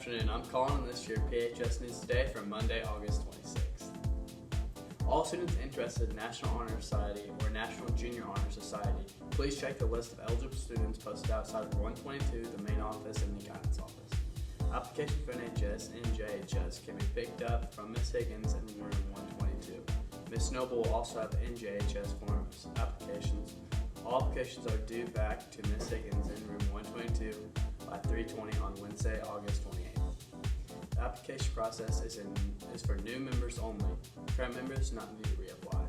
afternoon. I'm Kaulen and this is your PHS News Today for Monday, August 26th. All students interested in National Honor Society or National Junior Honor Society, please check the list of eligible students posted outside of 122, the main office, and the guidance office. Application for NHS and JHS can be picked up from Ms. Higgins in room 122. Ms. Noble will also have NJHS forms applications. All applications are due back to Ms. Higgins in room 122 by 3:20 on Wednesday, August 28th. The application process is for new members only. Current members do not need to reapply.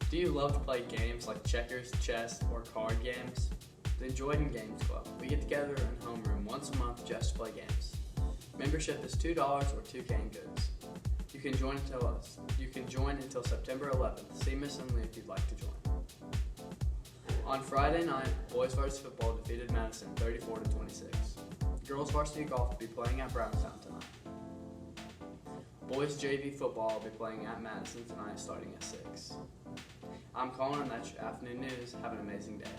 Do you love to play games like checkers, chess, or card games? Then join Games Club. We get together in homeroom once a month just to play games. Membership is $2 or 2 canned goods. You can join until September 11th. See Miss Lindley if you'd like to join. On Friday night, boys varsity football defeated Madison 34-26. Girls varsity golf will be playing at Brownstown tonight. Boys JV football will be playing at Madison tonight starting at 6. I'm Kaulen and that's your afternoon news. Have an amazing day.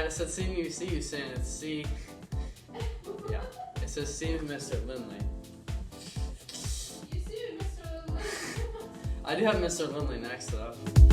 I said see you soon. It's see. Yeah, it says see you, Mr. Lindley. You soon, Mr. Lindley. I do have Mr. Lindley next though.